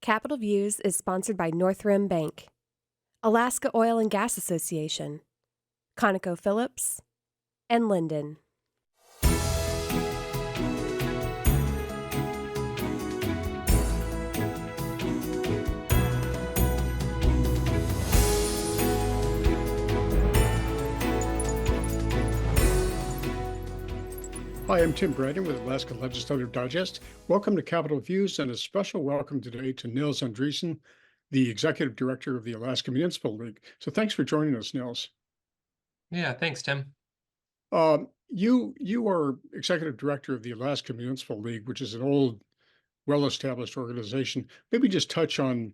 Capital Views is sponsored by North Rim Bank, Alaska Oil and Gas Association, ConocoPhillips, and Linden. Hi, I'm Tim Braden with Alaska Legislative Digest. Welcome to Capitol Views and a special welcome today to Nils Andreassen, the Executive Director of the Alaska Municipal League. So thanks for joining us, Nils. Yeah, thanks, Tim. You are Executive Director of the Alaska Municipal League, which is an old, well-established organization. Maybe just touch on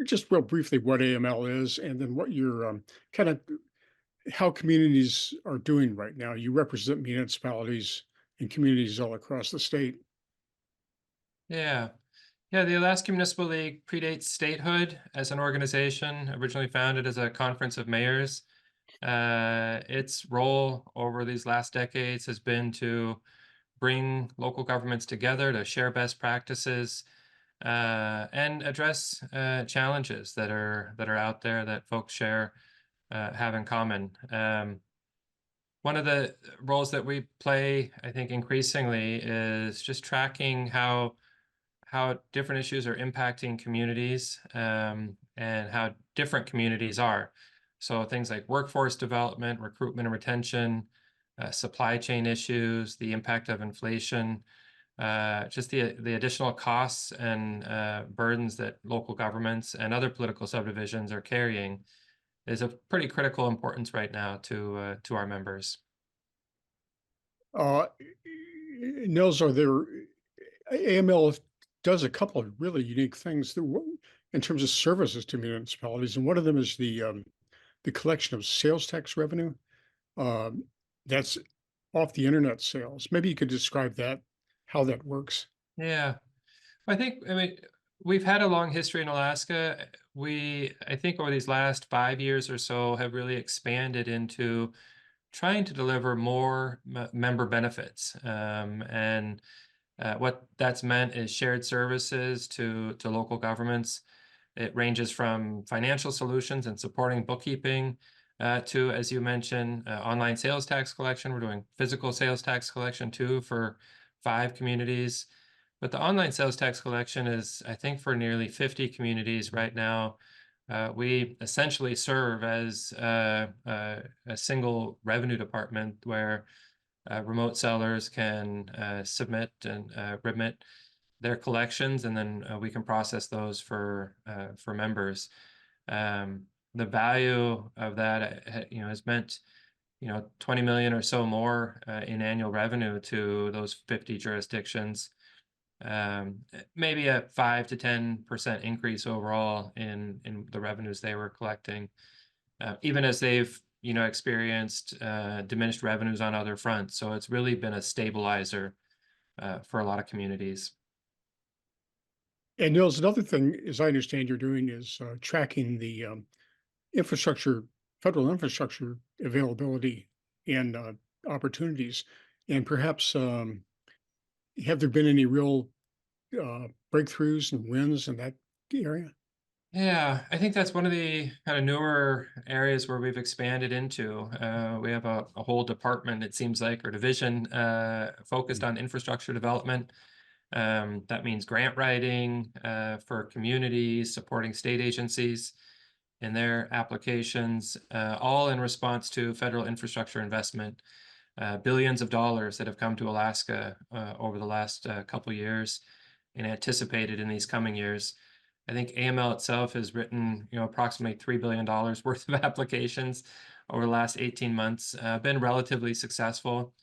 just real briefly what AML is, and then what your kind of how communities are doing right now. You represent municipalities and communities all across the state. Yeah. Yeah, the Alaska Municipal League predates statehood as an organization, originally founded as a conference of mayors. Its role over these last decades has been to bring local governments together to share best practices and address challenges that are out there that folks have in common. One of the roles that we play, I think, increasingly is just tracking how different issues are impacting communities and how different communities are. So things like workforce development, recruitment and retention, supply chain issues, the impact of inflation, just the additional costs and burdens that local governments and other political subdivisions are carrying is of pretty critical importance right now to our members. Uh, Nils, are there AML does a couple of really unique things in terms of services to municipalities, and one of them is the collection of sales tax revenue um, that's off the internet sales. Maybe you could describe that, how that works. Yeah. I mean, we've had a long history in Alaska. I think over these last 5 years or so, have really expanded into trying to deliver more member benefits. And what that's meant is shared services to local governments. It ranges from financial solutions and supporting bookkeeping to, as you mentioned, online sales tax collection. We're doing physical sales tax collection too for 5 communities. But the online sales tax collection is, I think, for nearly 50 communities right now. We essentially serve as a single revenue department where remote sellers can submit and remit their collections, and then we can process those for members. The value of that, has meant 20 million or so more in annual revenue to those 50 jurisdictions. Maybe a 5 to 10% increase overall in the revenues they were collecting, even as they've experienced diminished revenues on other fronts. So it's really been a stabilizer for a lot of communities. And Nils, another thing, as I understand, you're doing is tracking the infrastructure, federal infrastructure availability and opportunities, and perhaps have there been any real breakthroughs and wins in that area? Yeah, I think that's one of the kind of newer areas where we've expanded into. We have a whole department, it seems like, or division focused on infrastructure development. That means grant writing for communities, supporting state agencies in their applications, all in response to federal infrastructure investment, billions of dollars that have come to Alaska over the last couple years and anticipated in these coming years. I think AML itself has written, approximately $3 billion worth of applications over the last 18 months, been relatively successful,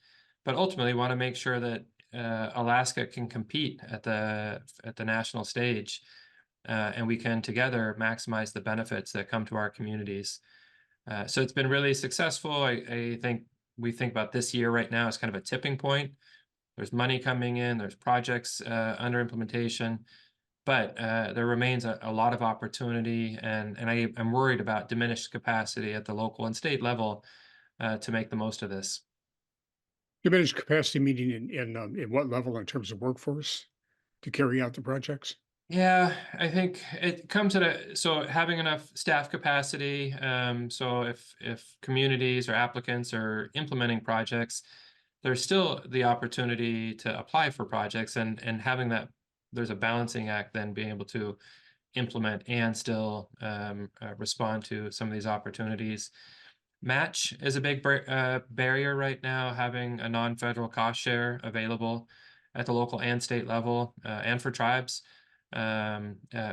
but ultimately want to make sure that Alaska can compete at the national stage, and we can together maximize the benefits that come to our communities. So it's been really successful. I think we think about this year right now as kind of a tipping point. There's money coming in, there's projects under implementation, but there remains a lot of opportunity, and I'm worried about diminished capacity at the local and state level to make the most of this. Diminished capacity meaning in what level in terms of workforce to carry out the projects? Yeah, I think it comes at so having enough staff capacity. So if communities or applicants are implementing projects, there's still the opportunity to apply for projects, and having that, there's a balancing act then being able to implement and still respond to some of these opportunities. Match is a big barrier right now, having a non-federal cost share available at the local and state level, and for tribes,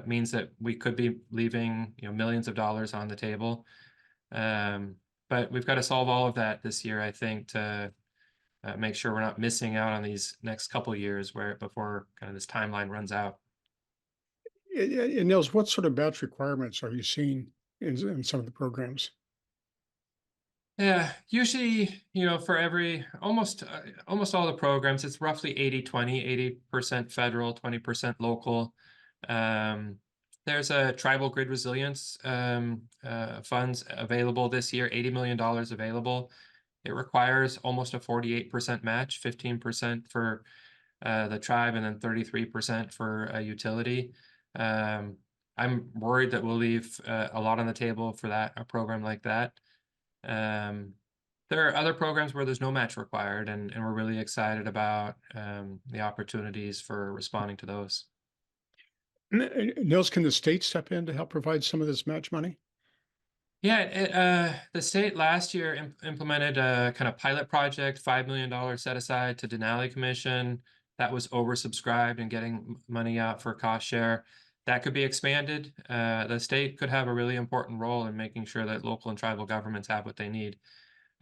means that we could be leaving, millions of dollars on the table. Um, but we've got to solve all of that this year, I think, to make sure we're not missing out on these next couple years where before kind of this timeline runs out. And Nils, what sort of batch requirements are you seeing in some of the programs? Yeah, usually, for every almost all the programs, it's roughly 80-20, 80% federal, 20% local. Um, there's a tribal grid resilience funds available this year, $80 million available. It requires almost a 48% match, 15% for the tribe, and then 33% for a utility. I'm worried that we'll leave a lot on the table for a program like that. Um, there are other programs where there's no match required, and we're really excited about the opportunities for responding to those. Nils, can the state step in to help provide some of this match money? Yeah, the state last year implemented a kind of pilot project, $5 million set aside to Denali Commission. That was oversubscribed and getting money out for cost share. That could be expanded. The state could have a really important role in making sure that local and tribal governments have what they need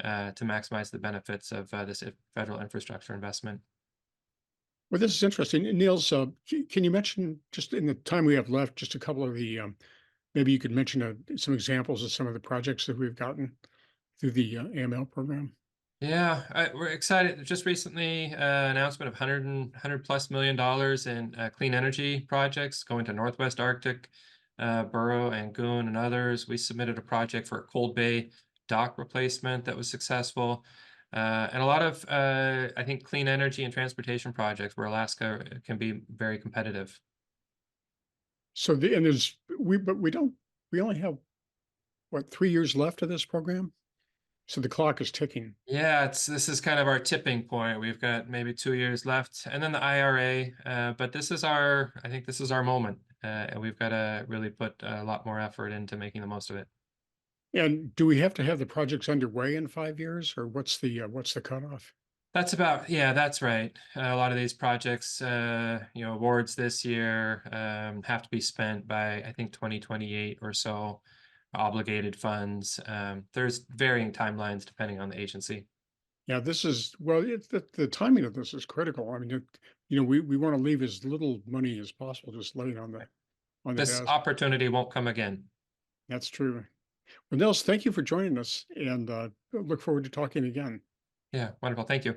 to maximize the benefits of this federal infrastructure investment. Well, this is interesting. Nils, can you mention, just in the time we have left, just a couple of the, maybe you could mention some examples of some of the projects that we've gotten through the AML program? Yeah, we're excited. Just recently, announcement of 100 plus million dollars in clean energy projects going to Northwest Arctic, Burrow and Goon and others. We submitted a project for a Cold Bay dock replacement that was successful. And a lot of, I think, clean energy and transportation projects where Alaska can be very competitive. So and but we only have, what, 3 years left of this program? So the clock is ticking. Yeah, this is kind of our tipping point. We've got maybe 2 years left, and then the IRA. But I think this is our moment, and we've got to really put a lot more effort into making the most of it. And do we have to have the projects underway in 5 years, or what's the cutoff? Yeah, that's right. A lot of these projects, awards this year have to be spent by, I think, 2028 or so, obligated funds. There's varying timelines depending on the agency. Yeah, this is, well, the timing of this is critical. I mean, we want to leave as little money as possible just laying on the This desk. opportunity won't come again. That's true. Well, Nils, thank you for joining us, and look forward to talking again. Yeah, wonderful. Thank you.